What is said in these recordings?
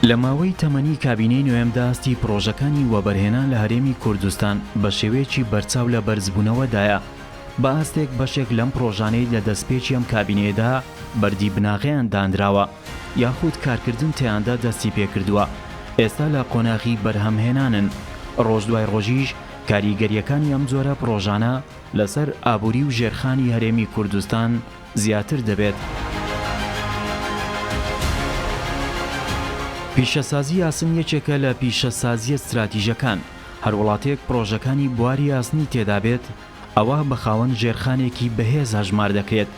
لە ماوەی تەمەنی کابینەی نوێمدا هەستی پرۆژەکانی وەبەرهێنان لە هەرێمی کوردستان بە شێوەیەکی بەرچاو لە بەرزبوونەوەدایە. بە ئاستێک بەشێک لەم پرۆژانەی لە دەستپێکی ئەم کابینەیەدا بەردی بناغیان دانراوە یاخود کارکردن تیاندا دەستی پێکردووە. ئێستا لە قۆناغی بەرهەمهێنانن. ڕۆژ دوای ڕۆژیش کاریگەریەکانی ئەم جۆرە پرۆژانە لەسەر ئابووری و ژێرخانی هەرێمی کوردستان زیاتر دەبێت. پیشەسازی یاسن یەکێکە لە پیشەسازیە استراتیژەکان. هەر وڵاتێک پرۆژەکانی بواری یاسنی تێدا بێت ئەوە بە خاوەن ژێرخانێکی بەهێز هەژمار دەکرێت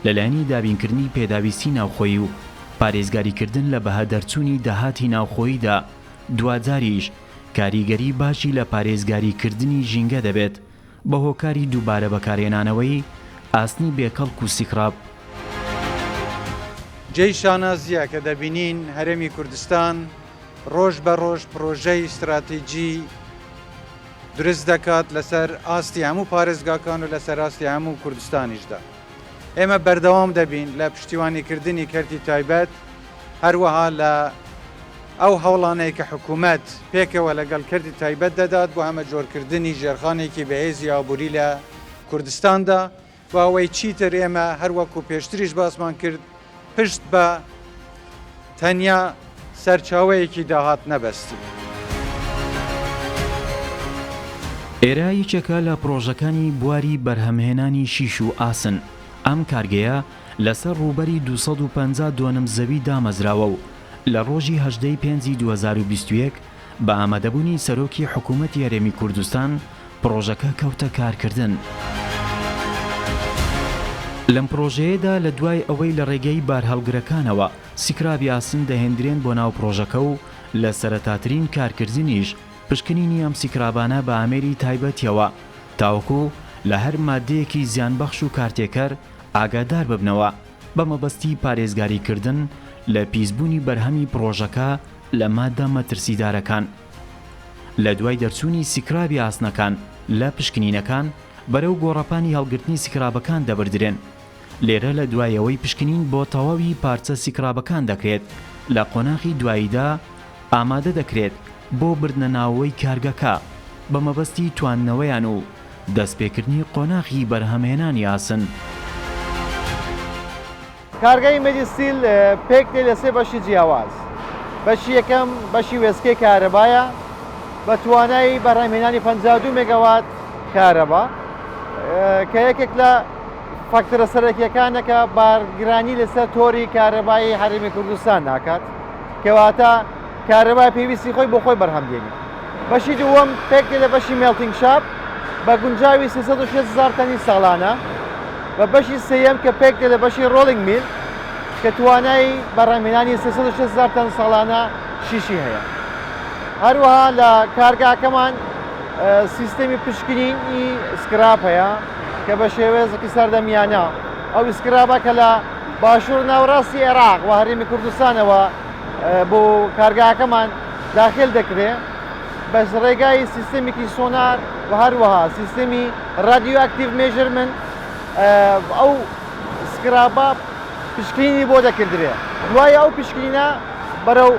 لەلایەنی دابینکردنی پێداویستی ناوخۆیی و پارێزگاریکردن لە بەهەدەرچوونی داهاتی ناوخۆییدا. دواداریش کاریگەری باشی لە پارێزگاریکردنی ژینگە دەبێت بە هۆکاری دووبارە بەکارهێنانەوەی ئاسنی بێکەڵک و سیکراب. جێی شانازیە کە دەبینین هەرێمی کوردستان ڕۆژ بە ڕۆژ پرۆژەی استراتیجی دروست دەکات لەسەر ئاستی هەموو پارێزگاکان و لەسەر ئاستی هەموو کوردستانیشدا. ئێمە بەردەوام دەبین لە پشتیوانیکردنی کەرتی تایبەت، هەروەها لە ئەو هەوڵانەی کە حکوومەت پێکەوە لەگەڵ کەرتی تایبەت دەدات بۆ هەمە جۆرکردنی ژێرخانێکی بەهێزی ئابووری لە کوردستاندا و ئەوەی چیتر ئێمە هەروەکو پێشتریش باسمان کرد پشت بە تەنیا سەرچاوەیەکی داهات نەبەستی. ئێرە یەکێکە لە پرۆژەکانی بواری بەرهەمهێنانی شیش و ئاسن. ئەم کارگەیە لەسەر ڕووبەری 250 دووەنم زەوی دامەزراوە و لە ڕۆژی 18 پێنجی 2021 بە ئامادەبوونی سەرۆکی حکوومەتی هەرێمی کوردستان پرۆژەکە کەوتە کارکردن. لەم پرۆژەیەدا لە دوای ئەوەی لە ڕێگەی بارهەڵگرەکانەوە سیکرابی ئاسن دەهێنرێن بۆ ناو پرۆژەکە و لە سەرەتاترین کارکردنیش پشکنینی ئەم سیکرابانە بە ئامێری تایبەتیەوە تاوەکو لە هەر مادەیەکی زیانبەخش و کارتێکەر ئاگادار ببنەوە بە مەبەستی پارێزگاریکردن لە پیسبوونی بەرهەمی پرۆژەکە لە مادە مەترسیدارەکان. لە دوای دەرچوونی سیکرابی ئاسنەکان لە پشکنینەکان بەرەو گۆڕەپانی هەڵگرتنی سیکرابەکان دەبردرێن. لێرە لە دوایەوەی پشکنین بۆ تەواوی پارچە سیکرابەکان دەکرێت لە قۆناغی دواییدا ئامادە دەکرێت بۆ بردنە ناوەوەی کارگەکە بە مەبەستی تواننەوەیان و دەستپێکردنی قۆناغی بەرهەمهێنانی ئاسن. کارگەی مەدیستیل پێک دێ لە سێ بەشی جیاواز. بەشی یەکەم بەشی وێستگەی کارەبایە بە توانای بەرهەمهێنانی 52 مێگاوات کارەبا کە یەکێک لە فاکتۆرە سەرەکیەکانەکە بارگرانی لەسەر تۆری کارەبایی هەرێمی کوردستان ناکات کەواتە کارەبای پێویستی خۆی بۆ خۆی بەرهەمدێنی. بەشی دووەم پێک دێ لە بەشی مێڵتینگ شاپ بە گونجاوی 360,000 تەنی ساڵانە و بەشی سێیەم کە پێک دێ لە بەشی ڕۆڵینگ میل کە توانای بەرهەمهێنانی 360,000 تەن ساڵانە شیشی هەیە. هەروەها لە کارگاکەمان سیستەمی پشکنینی سکراب هەیە کە بە شێوەیەکی سەردەمیانە ئەو سکرابە کە لە باشوور ناوڕاستی عێراق و هەرێمی کوردستانەوە بۆ کارگاکەمان داخل دەکرێت بە ڕێگای سیستەمێکی سۆنار و هەروەها سیستەمی رادیۆ ئاکتیڤ مێژرمنت ئەو سکرابە پشکنینی بۆ دەکردرێت. دوای ئەو پشکنینە بەرەو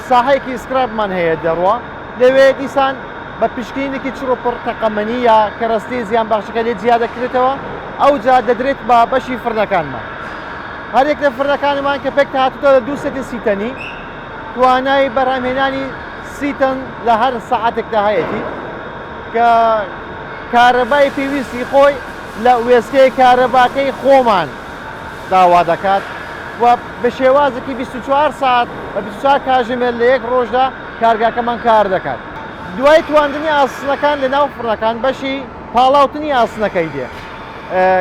ساحەیەکی سکرابمان هەیە دەڕوە لەوێ دیسان بە پشکنینێکی چڕۆپڕ تەقەمەنی یا کەرەستی زیان بەخشەکە لێ جیا دەکرێتەوە ئەو جا دەدرێت بە بەشی فرنەکانمان. هەرێک لە فرنەکانمان کە پێک هاتووە لە 230 تەنی توانای بەرهەمهێنانی 30 تەن لە هەر سەعاتێکدا هەیەی کە کارەبای پێویستی خۆی لە وێستگەی کارەباکەی خۆمان داوا دەکات و بە شێوازێکی 24 ساعت بە 24 کاتژمێر لە یەک ڕۆژدا کارگاکەمان کار دەکات. دوای تواندنی ئاسنەکان لە ناو فڕەکان بەشی پاڵاوتنی ئاسنەکەی دێ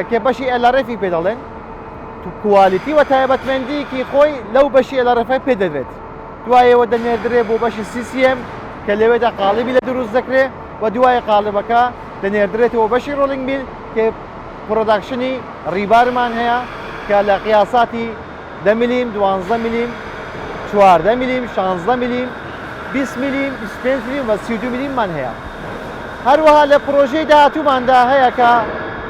کە بەشی ئەلەرەفی پێ دەڵێن کوالیتی و تایبەتمەندیکی خۆی لەو بەشی ئەلەرەفە پێ دەدرێت. دوایەوە دەنێردرێت بۆ بەشی CCM کە لەوێدا قاڵبی لە دروست دەکرێت و دوای قاڵبەکە دەنێردرێتەوە بەشی ڕۆڵینگ میل کە پرۆداکشنی ڕیبارمان هەیە کە لە قیاساتی 10 میلیم، 12 میلیم، 14 میلیم، 16 میلیم، 20 میلیم، 25 میلیم و 32 میلیممان هەیە. هەروەها لە پرۆژەی داهاتووماندا هەیە کە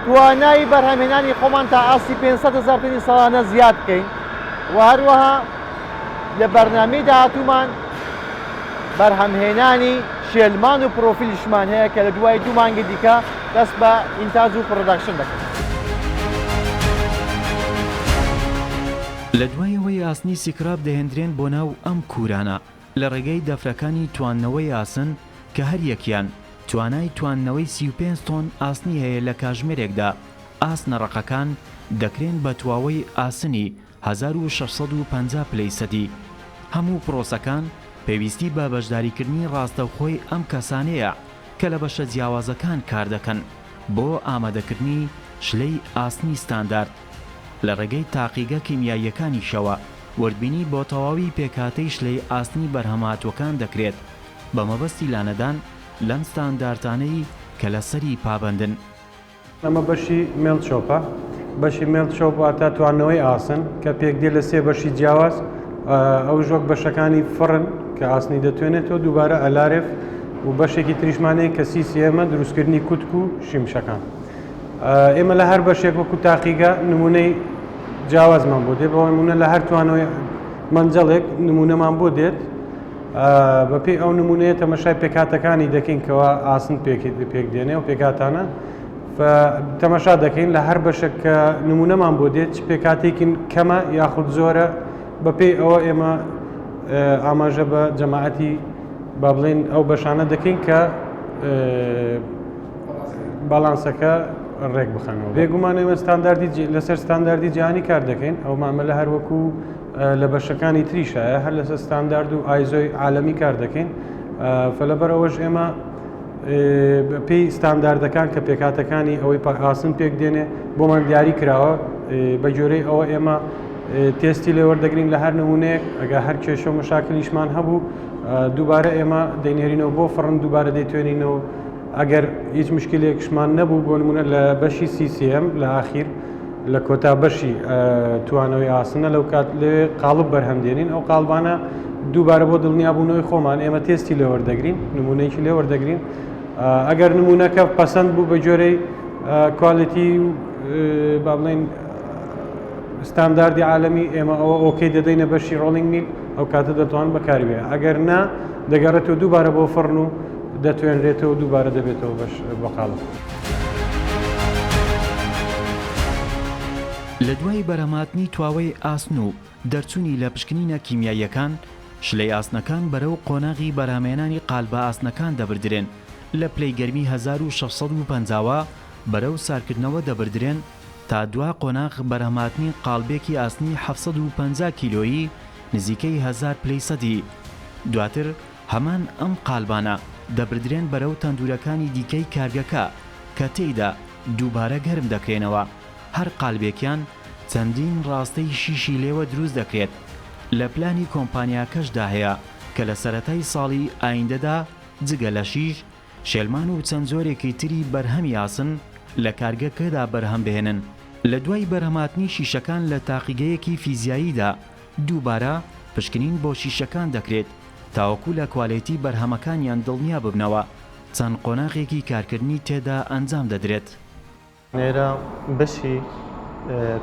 توانای بەرهەمهێنانی خۆمان تا ئاستی 500,000 تەنی ساڵانە زیاد بکەین و هەروەها لە بەرنامەی داهاتوومان بەرهەمهێنانی شێلمان و پرۆفیلشمان هەیە کە لە دوای 2 مانگی دیکە دەست بە ئینتاج و پرۆداکشن دەکەن. لە دوایەوەی ئاسنی سیکراب دەهێنرێن بۆ ناو ئەم کوورانە لە ڕێگەی دەفرەکانی تواننەوەی ئاسن کە هەر یەکیان توانای تواننەوەی 35 تۆن ئاسنی هەیە لە کاژمێرێکدا. ئاسنە ڕقەکان دەکرێن بە تواوەی ئاسنی 1650 پلەی سەدی. هەموو پرۆسەکان پێویستی بە بەشداریکردنی ڕاستەوخۆی ئەم کەسانەیە کە لە بەشە جیاوازەکان کار دەکەن بۆ ئامادەکردنی شلەی ئاسنی ستاندارد. لە ڕێگەی تاقیگە کیمیاییەکانیشەوە وردبینی بۆ تەواوی پێکاتەی شلەی ئاسنی بەرهەمهاتوەکان دەکرێت بە مەبەستی لانەدان لەم ستانداردانەی کە لەسەری پابەندن. ئەمە بەشی مێڵچۆپە. بەشی مێڵچۆپ واتە توانەوەی ئاسن کە پێک دێ لە 3 بەشی جیاواز. ئەو ژۆک بەشەکانی فڕن کە ئاسنی دەتوێنێتەوە دووبارە ئەلارێف و بەشێکی تریشمانەیە کە سیسیەمە دروستکردنی کوتک و شیمشەکان. ئێمە لە هەر بەشێک وەکو تاقیگە نمونەی جیاوازمان بۆ دێت بەوەی نمونە لە هەر توانەوەی مەنجەڵێک نمونەمان بۆ دێت بەپێی ئەو نمونەیە تەمەشای پێکاتەکانی دەکەین کەەوە ئاسن پێک دێنێ و پێکاتانە تەمەشا دەکەین لە هەر بەشێک کە نمونەمان بۆ دێت چ پێکاتێکین کەمە یاخود زۆرە بەپێی ئەوە ئێمە ئاماژە بە جەماعەتی با بڵێن ئەو بەشانە دەکەین کە باڵانسەکە ڕێک بخەنەوە. بێگومان ئێمە لەسەر ستانداردی جیهانی کار دەکەین ئەو مامەلە هەروەکو لە بەشەکانی تریشایە هەر لەسەر ستاندارد و ئایزۆی عالەمی کار دەکەین. فلەبەرەوەش ئێمە پێی ستانداردەکان کە پێکاتەکانی ئەوەی ئاسن پێک دێنێ بۆمان دیاری کراوە بە جۆرەی ئەوە ئێمە تێستی لێ وەردەگرین لە هەر نمونەیەک ئەگە هەر کێشە و مەشاکلیشمان هەبوو دووبارە ئێمە دەینێرینەوە بۆ فڕن دووبارە دەیتوێنینەوە. ئەگەر هیچ مشکلێکشمان نەبوو بۆ نمونە لە بەشی CCM لە ئاخیر لە کۆتا بەشی توانەوەی ئاسنە لەو کات لێ قاڵب بەرهەمدێنین ئەو قاڵبانە دووبارە بۆ دڵنیابوونەوەی خۆمان ئێمە تێستی لێ وەردەگرین نمونەیەکی لێ وەردەگرین. ئەگەر نمونونەکە پەسەند بوو بە جۆرەی کوالیتی با بڵێن ستانداردی عالەمی ئێمە ئەوە ئۆکەی دەدەینە بەشی ڕۆڵینگ میل ئەو کاتە دەتوان بەکاری بێ. ئەگەر نا دەگەڕێتەوە دووبارە بۆ فڕن و دەتوێنرێتەوە دووبارە دەبێتەوە بەش بە قاڵب. لە دوای بەرهەمهاتنی تواوەی ئاسن و دەرچوونی لە پشکنینە کیمیاییەکان شلەی ئاسنەکان بەرەو قۆناغی بەرهەمهێنانی قالبە ئاسنەکان دەبردرێن لە پلەی گەرمی 1650ەوە بەرەو سارکردنەوە دەبردرێن تا دوا قۆناغ بەرهەمهاتنی قالبێکی ئاسنی 750 کیلۆیی نزیکەی 1000 پلەی سەدی. دواتر هەمان ئەم قالبانە دەبردرێن بەرەو تەندورەکانی دیکەی کارگەکە کە تێیدا دووبارە گەرم دەکرێنەوە. هەر قالبێکیان چەندین ڕاستەی شیشی لێوە دروست دەکرێت. لە پلانی کۆمپانیاکەشدا هەیە کە لە سەرەتای ساڵی ئایندەدا جگە لە شیش شێلمان و چەند زۆرێکی تری بەرهەمی ئاسن لە کارگەکەدا بەرهەم بهێنن. لە دوای بەرهەمهاتنی شیشەکان لە تاقیگەیەکی فیزیاییدا دووبارە پشکنین بۆ شیشەکان دەکرێت تاوەکو لە کوالیتی بەرهەمەکانیان دڵنیا ببنەوە چەند قۆناغێکی کارکردنی تێدا ئەنجام دەدرێت. نێرە بەشی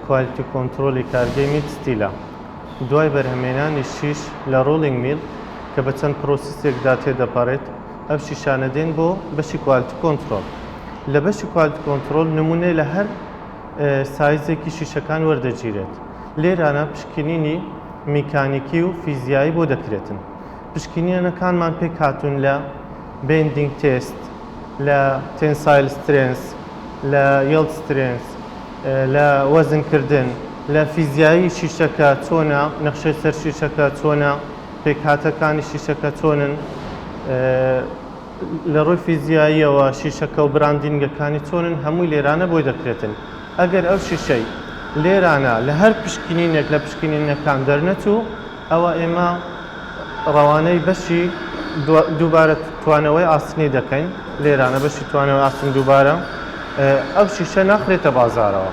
کوالیتی کۆنتترۆلی کارگەی میل ستیلە دوای بەرهەمێنانی شیش لە ڕۆڵینگ میل کە بە چەند پرۆسیسێکدا تێدەپەڕێت ئەو شیشانە دێن بۆ بەشی کوالیتی کۆنتترۆل. لە بەشی کوالیتی کۆنتترۆل نمونەی لە هەر سایزێکی شیشەکان وەردەگیرێت. لێرانە پشکنینی میکانیکی و فیزیایی بۆ دەکرێتن. پشکنینەکانمان پێک هاتوون لە بێندینگ تێست، لە تێنسایل سترێنس، لە یڵد سترێنس، لە وەزنکردن، لە فیزیایی شیشەکە چۆنە، نەخشەی سەر شیشەکە چۆنە، پێکهاتەکانی شیشەکە چۆنن، لە ڕۆی فیزیاییەوە شیشەکە و براندینگەکانی چۆنن هەمووی لێرانە بۆی دەکرێتن. ئەگەر ئەو شیشەی لێرانە لە هەر پشکنینێک لە پشکنینەکان دەرنەچوو ئەوە ئێمە ڕەوانەی بەشی دووبارە توانەوەی ئاسنی دەکەین. لێرانە بەشی توانەوەی ئاسن دووبارە ئەو شیشە ناخرێتە بازارەوە.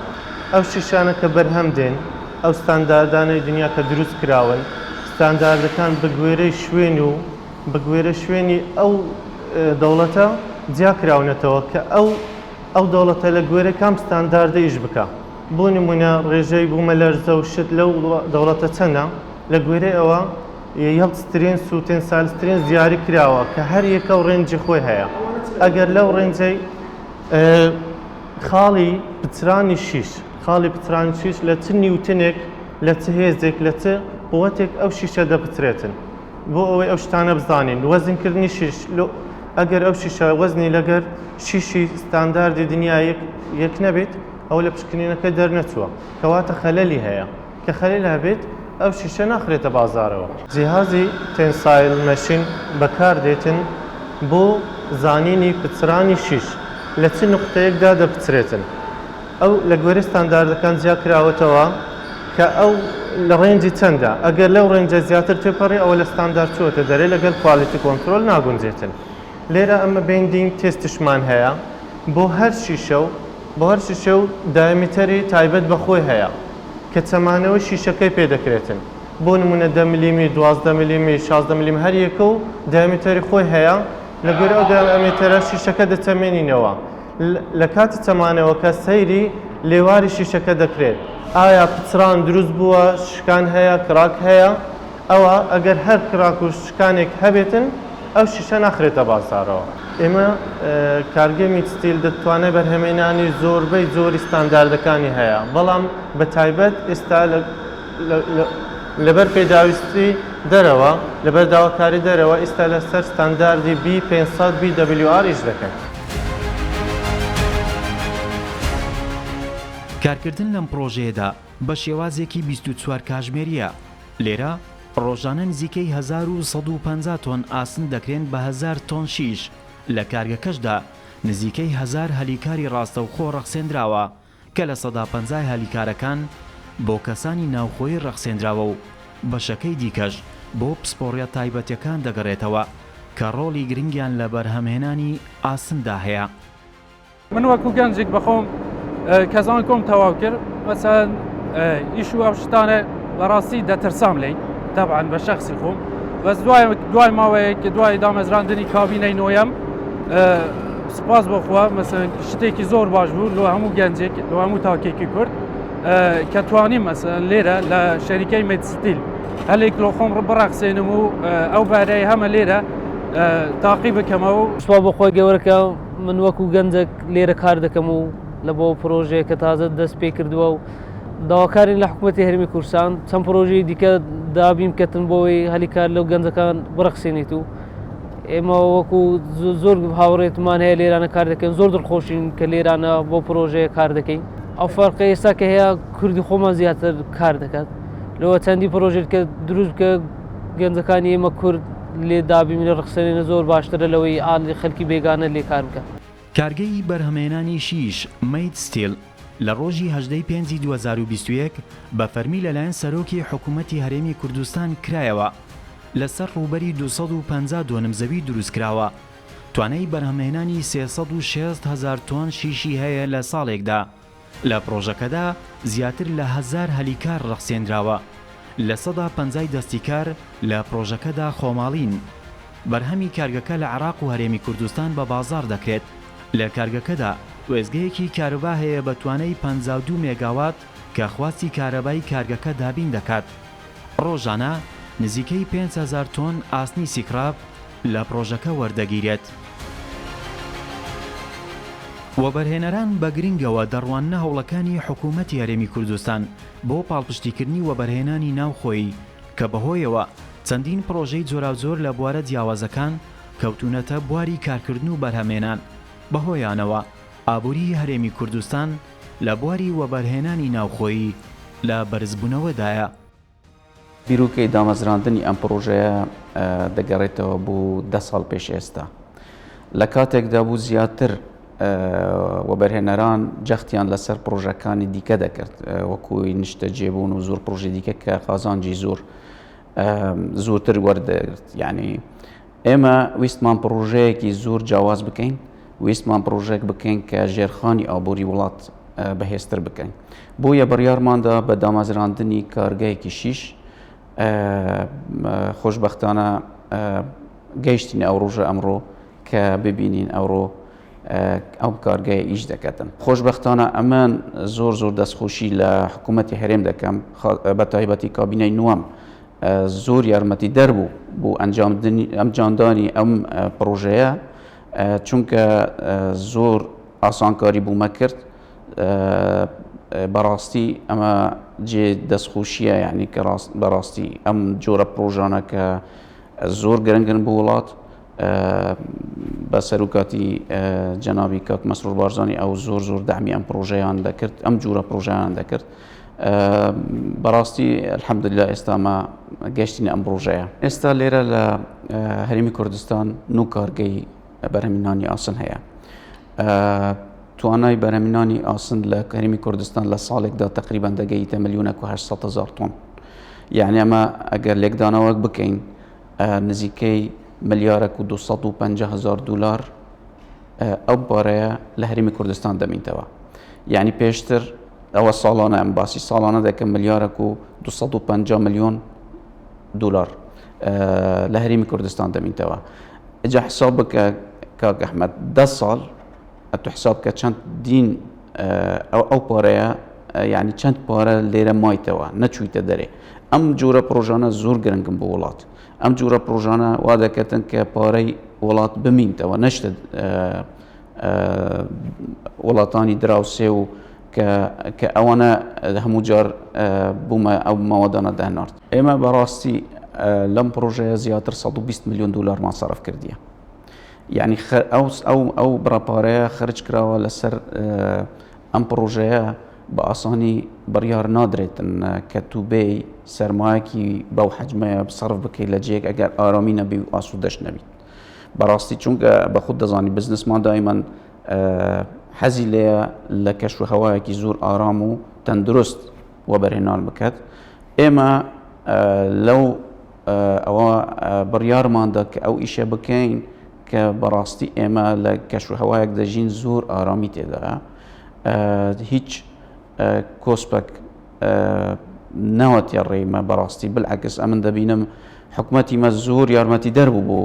ئەو شیشانە کە بەرهەم دێن ئەو ستانداردانەی دنیا کە دروست کراون ستانداردەکان بە گوێرەی شوێن و بە گوێرە شوێنی ئەو دەوڵەتە جیاکراونەتەوە کە ئەو دەوڵەتە لە گوێرە کام ستانداردە ئیش بکە. بۆ نمونە ڕێژەی بوومە لەرزە و شت لەو دەوڵەتە چەندە لە گوێرەی ئەوە هەڵسترین سووتێن سالسترین دیاری کراوە کە هەر یەکە و ڕێنجی خۆی هەیە ئەگەر لەو ڕێنجەی خاڵی پچرانی شیش لە چ نیوتنێک لە چ هێزێک لە چ قووەتێک ئەو شیشە دەپچرێتن بۆ ئەوەی ئەو شتانە بزانین وەزنکردنی شیش ئەگەر ئەو شیشە وەزنی لەگەر شیشی ستانداردی دنیا یەک نەبێت ئەو لە پشکنینەکە دەرنەچووە کەواتە خەلەلی هەیە کە خەلەل هەبێت ئەو شیشە ناخرێتە بازارەوە جیهازی تێنسایل مەشین بەکاردێتن بۆ زانینی پچرانی شیش لە چ نقطەیەکدا دەپچرێتن ئەو لە گوێرە ستانداردەکان زیاد کراوەتەوە کە ئەو لە ڕێنجی چەندە ئەگەر لەو ڕێنجە زیاتر تێپەڕی ئەوە لە ستاندارد چووەتە دەرێ لەگەڵ کوالیتی کۆنترۆل ناگونجێتن لێرە ئەمە بێندینگ تێستشمان هەیە بۆ هەر شیشە و دایمتەری تایبەت بەخۆی هەیە کە چەمانەوە شیشەکەی پێدەکرێتن بۆ نمونە 10 میلیمی 12 میلیمی 16 میلیم هەر یەکە و دایمتەری خۆی هەیە لەگەر ئەو دایمتەرە شیشەکە دەچەمێنینەوە لە کاتی چەمانەوە کە سەیری لێواری شیشەکە دەکرێت ئایا پچران دروست بووە شکان هەیە کراک هەیە ئەوە ئەگەر هەر کراک و شکانێک هەبێتن ئەو شیشە ناخرێتە بازارەوە ئێمە کارگەمی ستیل دەتوانێت بەرهەمێنانی زۆری ستانداردەکانی هەیە بەڵام بە تایبەت ئێستا لەبەر پێداویستی دەرەوە لەبەر داواکاری دەرەوە ئێستا لەسەر ستانداردی B500 BWR ئیش دەکەن کارکردن لەم پرۆژەیەدا بە شێوازێکی 24 کاتژمێریە لێرە ڕۆژانە نزیکەی 1150 تۆن ئاسن دەکرێن بە 1000 تۆن شیش لە کارگەکەشدا نزیکەی 1000 هەلیکاری ڕاستەوخۆ ڕەخسێنراوە کە لە 150 هەلیکارەکان بۆ کەسانی ناوخۆی ڕەخسێنراوە و بەشەکەی دیکەش بۆ پسپۆڕیە تایبەتیەکان دەگەڕێتەوە کە ڕۆڵی گرنگیان لە بەرهەمهێنانی ئاسندا هەیە من وەکو گەنجێک بەخۆم کەزان کۆم تەواو کرد مەسەن ئیش و ئەو شتانە بەڕاستی دەترسام لێی طبعاً بە شخصی خۆم بەس دوای ماوەیەک دوای دامەزراندنی کابینەی نۆیەم سپاس بۆخوا مەسەن شتێکی زۆر باش بوو لۆ هەموو گەنجێک لۆ هەموو تاکێکی کورد کە توانیم مەسەن لێرە لە شەریکەی مێدستیل هەلێک لۆ خۆم بڕەخسێنم و ئەو بارەی هەمە لێرە تاقی بکەمەوە سوپا بەخۆی گەورەکە من وەکو گەنجێک لێرە کار دەکەم و لە بۆ پرۆژەیە کە تازە دەست پێ کردووە و داواکارین لە حکوومەتی هەرمی کوردستان چەند پرۆژەی دیکە دابیم کەتن بۆی هەلیکار لەو گەنجەکان بڕەخسێنیت و ئێمە وەکو زۆر هاوڕێتمان هەیە لێرانە کار دەکەین زۆر دڵخۆشین کە لێرانە بۆ پرۆژەیە کار دەکەین ئەو فەرقە ئێستا کە هەیە کوردی خۆمان زیاتر کار دەکات لەوە چەندی پرۆژێت کە دروست کە گەنجەکانی ئێمە کورد لێ دابیم لە ڕخسێنێنە زۆر باشترە لەوەی ئاڵی خەڵکی بێگانە لێ کار بکە کارگەی بەرهەمهێنانی شیش مەید ستیل لە ڕۆژی 18 پێنجی 2021 بە فەرمی لەلایەن سەرۆکی حکوومەتی هەرێمی کوردستان کرایەوە لەسەر ڕووبەری 250 دۆنم زەوی دروستکراوە توانای بەرهەمهێنانی 360,000 تۆن شیشی هەیە لە ساڵێکدا لە پرۆژەکەدا زیاتر لە 1000 هەلیکار ڕەخسێنراوە لە 150 دەستیکار لە پرۆژەکەدا خۆماڵین بەرهەمی کارگەکە لە عێراق و هەرێمی کوردستان بە بازار دەکرێت لە کارگەکەدا وێزگەیەکی کارەبا هەیە بە توانای 52 مێگاوات کە خواستی کارەبای کارگەکە دابین دەکات ڕۆژانە نزیکەی 5,000 تۆن ئاسنی سیکراب لە پرۆژەکە وەردەگیرێت وەبەرهێنەران بە گرنگەوە دەڕواننە هەوڵەکانی حکوومەتی هەرێمی کوردستان بۆ پاڵپشتیکردنی وەبەرهێنانی ناوخۆیی کە بەهۆیەوە چەندین پرۆژەی جۆراوجۆر لە بوارە جیاوازەکان کەوتونەتە بواری کارکردن و بەرهەمێنان بەهۆیانەوە ئابووری هەرێمی کوردستان لە بواری وەبەرهێنانی ناوخۆیی لە بەرزبوونەوەدایە بیرۆکەی دامەزراندنی ئەم پرۆژەیە دەگەڕێتەوە بۆ 10 ساڵ پێش ئێستا لە کاتێکدا بوو زیاتر وەبەرهێنەران جەختیان لەسەر پرۆژەکانی دیکە دەکرد وەکوی نیشتە جێبوون و زۆر پرۆژە دیکە کە قازانجی زۆرتر وەردەگرت یعنی ئێمە ویستمان پرۆژەیەکی زۆر جیاواز بکەین ویستمان پرۆژێک بکەین کە ژێرخانی ئابووری وڵات بەهێزتر بکەین بۆیە بڕیارماندا بە دامەزراندنی کارگەیەکی شیش خۆشبەختانە گەیشتین ئەو ڕۆژە ئەمڕۆ کە ببینین ئەوڕۆ ئەو کارگەیە ئیش دەکەتن خۆشبەختانە ئەمان زۆر دەستخۆشی لە حکوومەتی هەرێم دەکەم بە تایبەتی کابینەی نوەم زۆر یارمەتی دەربوو بۆ ئەنجامدانی ئەم پرۆژەیە چونکە زۆر ئاسانکاری بوومە کرد بەڕاستی ئەمە جێ دەستخۆشیە یعنی کە بەڕاستی ئەم جۆرە پرۆژانە کە زۆر گرنگن بۆ وڵات بە سەرۆکاتی جەنابی کاک مەسرور بارزانی ئەو زۆر دەعمی ئەم پرۆژەیان دەکرد ئەم جۆرە پرۆژەیان دەکرد بەڕاستی الحەمدوللا ئێستامە گەشتینە ئەم پرۆژەیە ئێستا لێرە لە هەرێمی کوردستان 9 کارگەی بەرهەمهێنانی ئاسن هەیە توانای بەرهەمهێنانی ئاسن لە هەرێمی کوردستان لە ساڵێکدا تقریبان دەگەیتە 1,800,000 تۆن یعنی ئەمە ئەگەر لێکدانەوەک بکەین نزیکەی $1,250,000 ئەو پارەیە لە هەرێمی کوردستان دەمینتەوە یعنی پێشتر ئەوە ساڵانە ئەم باسی ساڵانە دەکەم $1,250,000,000 لە هەرێمی کوردستان دەمینتەوە ئەجا حساب بکە کاک ئەحمەد 10 ساڵ ئەتو حساب کە چەند دین ئەو پارەیە یعنی چەند پارە لێرە مایتەوە نەچوویتە دەرێ ئەم جۆرە پرۆژانە زۆر گرنگن بۆ وڵات ئەم جۆرە پرۆژانە وا دەکەتن کە پارەی وڵات بمینتەوە نەشتە وڵاتانی دراوسێ و کە ئەوانە هەموو جار بوومە ئەو ماوەدانە دەهنارد ئێمە بەڕاستی لەم پرۆژەیە زیاتر $120 ملیۆن ماسەرف کردیە یعنی ئەو بڕاپارەیە خرج کراوە لەسەر ئەم پرۆژەیە بە ئاسانی بڕیار نادرێتن کە تووبەی سەرمایەکی بەو حەجمەیە بسەرف بکەیت لە جێک ئەگەر ئارامی نەبی و ئاسوودەش نەبیت بەڕاستی چونکە بە خود دەزانی بزنسمان دایمەن حەزی لێیە لە کەش و هەوایەکی زۆر ئارام و تەندروست وەبەرهێنان بکات ئێمە لەو ئەوە بڕیارماندا کە ئەو ئیشە بکەین کە بەڕاستی ئێمە لە کەش و هەوایەک دەژین زۆر ئارامی تێدایە هیچ کۆسپێک نەوەتیە ڕێمە بەڕاستی بالعکس ئەمن دەبینم حکومەتیمە زۆر یارمەتی دەربوو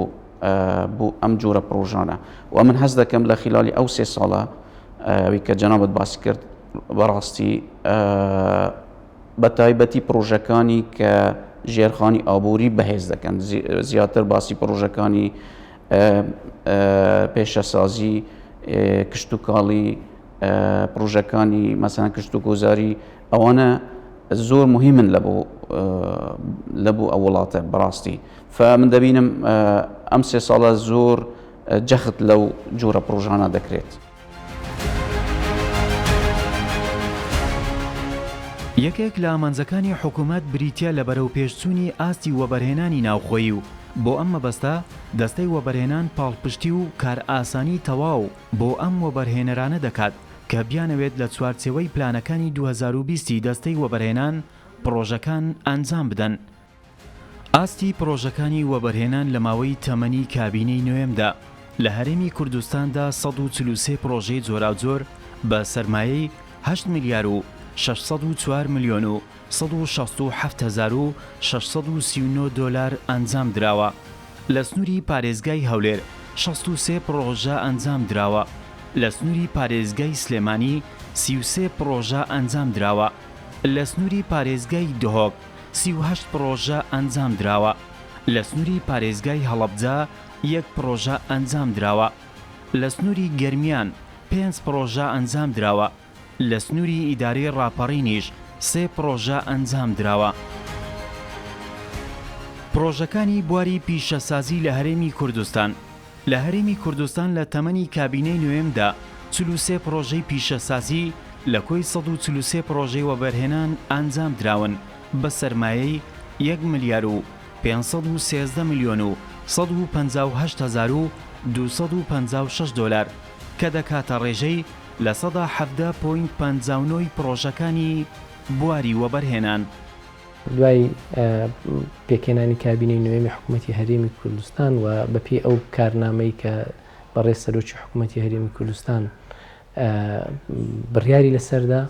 بۆ ئەم جۆرە پرۆژانە و من هەست دەکەم لە خلالی ئەو 3 ساڵە ئەوی کە جەنابەت باسی کرد بەڕاستی بە تایبەتی پرۆژەکانی کە ژێرخانی ئابووری بەهێز دەکەن زیاتر باسی پرۆژەکانی پێشەسازی کشت و کاڵی پرۆژەکانی مەسەڵەن کشت و گۆزاری ئەوانە زۆر مهمن لە بۆ ئەو وڵاتە بەڕاستی فمن دەبینم ئەم 3 ساڵە زۆر جەخت لەو جۆرە پرۆژانە دەکرێت یەکێک لە ئامانجەکانی حکوومەت بریتە لە بەرەو پێشچوونی ئاستی وەبەرهێنانی ناوخۆیی و بۆ ئەم مەبەستە دەستەی وەبەرهێنان پاڵپشتی و کار ئاسانی تەواو بۆ ئەم وەبەرهێنەرانە دەکات کە بیانەوێت لە چوارچێوەی پلانەکانی 2020 دەستەی وەبەرهێنان پرۆژەکان ئەنجام بدەن. ئاستی پرۆژەکانی وەبەرهێنان لە ماوەی تەمەنی کابینەی نوێمدا لە هەرێمی کوردستاندا 143 پرۆژەی جۆراوجۆر بە سەرمایەی 8 ملیار و 604 ملیۆن و 167,639 دۆلار ئەنجام دراوە. لە سنووری پارێزگای هەولێر 63 پرۆژە ئەنجام دراوە. لە سنووری پارێزگای سلێمانی 33 پرۆژە ئەنجام دراوە. لە سنووری پارێزگای دهۆک 38 پرۆژە ئەنجام دراوە. لە سنووری پارێزگای هەڵەبجە 1 پرۆژە ئەنجام دراوە. لە سنووری گەرمیان 5 پرۆژە ئەنجام دراوە. لە سنووری ئیداری ڕاپەڕینیش 3 پرۆژە ئەنجام دراوە. پرۆژەکانی بواری پیشەسازی لە هەرێمی کوردستان لە هەرێمی کوردستان لە تەمەنی کابینەی نوێمدا 43 پرۆژەی پیشەسازی لە کۆی 143 پرۆژەی وەبەرهێنان ئەنجام دراون بە سەرمایەی 1 ملیار و 513 ملیۆن و 158,256 دۆلار کە دەکاتە ڕێژەی لە 170.59 پرۆژەکانی بواری وەبەرهێنان. دوای پێکێنانی کابینەی نوێمی حکوومەتی هەرێمی کوردستان و بەپێی ئەو کارنامەی کە بەڕێز سەرۆکی حکوومەتی هەرێمی کوردستان بڕیاری لەسەردا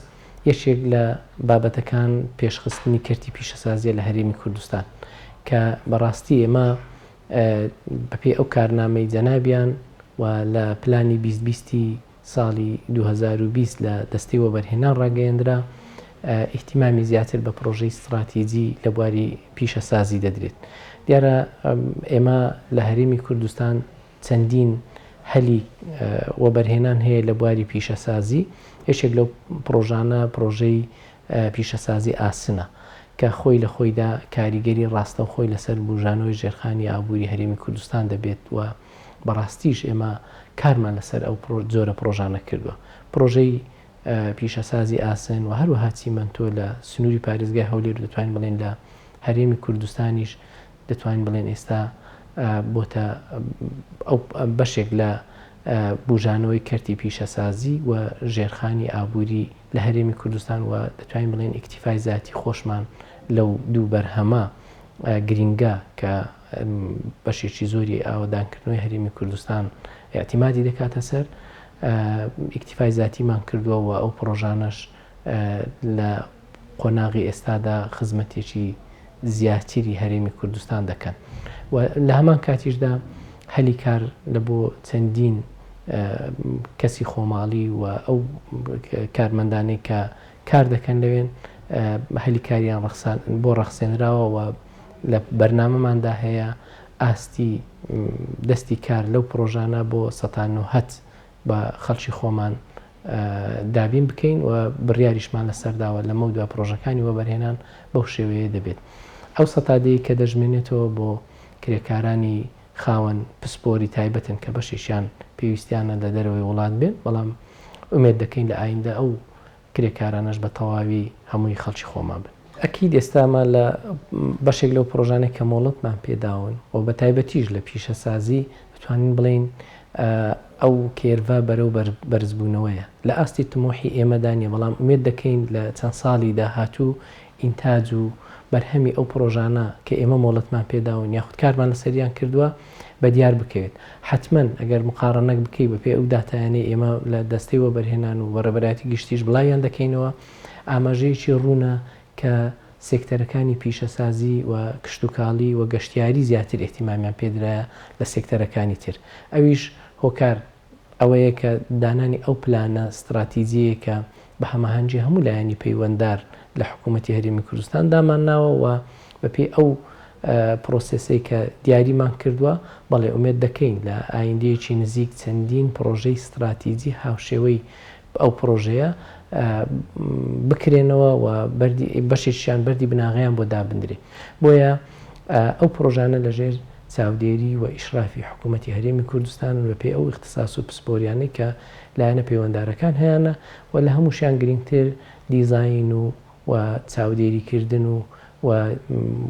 یەکێک لە بابەتەکان پێشخستنی کەرتی پیشەسازیە لە هەرێمی کوردستان کە بەڕاستی ئێمە بەپێی ئەو کارنامەی جەنابیان و لە پلانی 2020 ساڵی 2020 لە دەستەی وەبەرهێنان ڕاگەیەندرا ئیحتیمامی زیاتر بە پرۆژەی استراتیجی لە بواری پیشەسازی دەدرێت. دیارە ئێمە لە هەرێمی کوردستان چەندین هەلی وەبەرهێنان هەیە لە بواری پیشەسازی. یەکێک لەو پرۆژانە پرۆژەی پیشەسازی ئاسنە کە خۆی لە خۆیدا کاریگەری ڕاستە و خۆی لەسەر بژانەوەی ژێرخانی ئابووری هەرێمی کوردستان دەبێت و بەڕاستیش ئێمە کارمان لەسەر ئەو جۆرە پرۆژانە کردووە. پرۆژەی پیشەسازی ئاسن و هەروەها چیمەنتۆ لە سنووری پارێزگای هەولێر دەتوانین بڵێن لە هەرێمی کوردستانیش دەتوانین بڵێن ئێستا بۆتە بەشێک لە بژانەوەی کەرتی پیشەسازی و ژێرخانی ئابووری لە هەرێمی کوردستان و دەتوانین بڵێن ئیکتیفای ذاتی خۆشمان لەو دوو بەرهەمە گرینگە کە بەشێکی زۆری ئاوەدانکردنەوەی هەرێمی کوردستان اعتیمادی دەکاتە سەر ئیکتیفای ذاتیمان کردووە و ئەو پرۆژانەش لە قۆناغی ئێستادا خزمەتێکی زیاتری هەرێمی کوردستان دەکەن و لە هەمان کاتیشدا هەلی کار لە بۆ چەندین کەسی خۆماڵی و ئەو کارمەندانەی کە کار دەکەن لەوێن هەلی کاریان بۆ ڕەخسێنراوە و لە بەرنامەماندا هەیە ئاستی دەستی کار لەو پرۆژانە بۆ ١٩٠ بە خەڵکی خۆمان دابین بکەین و بڕیاریشمان لەسەرداوە لەمە دو پرۆژەکانی وەبەرهێنان بەو شێوەیە دەبێت. ئەو سەتادەیە کە دەژمێنێتەوە بۆ کرێکارانی خاوەن پسپۆری تایبەتن کە بەشیشیان پێویستیانە لە دەرەوەی وڵات بێن، بەڵام ئومێد دەکەین لە ئایندا ئەو کرێکارانەش بە تەواوی هەمووی خەڵکی خۆمان بن. ئەکید ئێستامان لە بەشێک لەو پرۆژانێک کە مۆڵەتمان پێداون و بە تایبەتیش لە پیشەسازی بتوانین بڵین ئەو کێرڤە بەرەو بەرزبوونەوەیە لە ئاستی تمۆحی ئێمەدانە، بەڵام ئومێد دەکەین لە چەند ساڵی داهاتوو ئینتاج و بەرهەمی ئەو پرۆژانە کە ئێمە مۆڵەتمان پێداون یاخود کارمان لەسەریان کردووە بە دیار بکەوێت. حتمما ئەگەر مقارنەک بکەی بە پێ ئەو داتایانەی ئێمە لە دەستەی وەبەرهێنان و بەڕێبەراتی گشتیش بڵاویان دەکەینەوە، ئاماژەیەکی ڕوونە کە سێکتەرەکانی پیشەسازی و کشتتوکاڵی و گەشتیاری زیاتر احتیمامیان پێدرایە لە سێکتەرەکانی تر. ئەویش هۆکار ئەوەیە کە دانانی ئەو پلانە استراتیجیە کە بە هەماهەنگی هەموو لایەنی پەیوەنددار لە حکوومەتی هەرێمی کوردستان دامانناوە و بەپێی ئەو پرۆسسەی کە دیاریمان کردووە بەڵێ ئومێد دەکەین لە ئایندەیەکی نزیک چەندین پرۆژەی استراتیجی هاوشێوەی ئەو پرۆژەیە بکرێنەوە و بەشێکیان بەردی بناغیان بۆ دابدرێ. بۆیە ئەو پرۆژانە لەژێر چاودێری و ئیشرافی حکوومەتی هەرێمی کوردستان و بەپێی ئەو اختصاص و پسپۆریانەی کە لایەنە پەیوەنددارەکان هەیەە و لە هەمووشیان گرنگتر دیزاین و چاودێریکردن و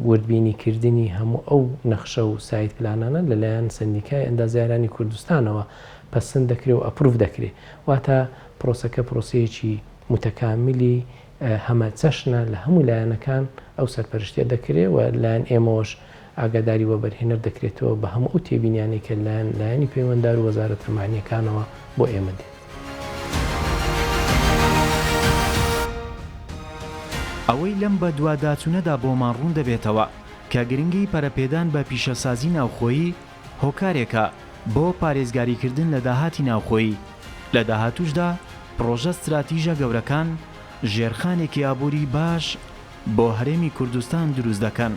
وردبینیکردنی هەموو ئەو نەخشە و سایت پلانانە لەلایەن سندیکای ئەندازیارانی کوردستانەوە پەسەند دەکرێت و ئەپروف دەکرێت. واتە پرۆسەکە پرۆسەیەکی متەکاملی هەمە چەشنە لە هەموو لایەنەکان ئەو سەرپەرشتێ دەکرێت و لایەن ئێمەوەش ئاگاداری وەبەرهێنەر دەکرێتەوە بە هەموو ئەو تێبینیانەی کە لایەنی پەیوەنددار و وەزارەتە مالیەکانەوە بۆ ئێمە دێت. ئەوەی لەم بە دوواداچوونەدا بۆمان ڕوون دەبێتەوە کە گرنگی پەرەپێدان بە پیشەسازی ناوخۆیی هۆکارێکە بۆ پارێزگاریکردن لە داهاتی ناوخۆیی. لە داهاتوشدا پرۆژە استراتیژە گەورەکان ژێرخانێکی ئابووری باش بۆ هەرێمی کوردستان دروست دەکەن.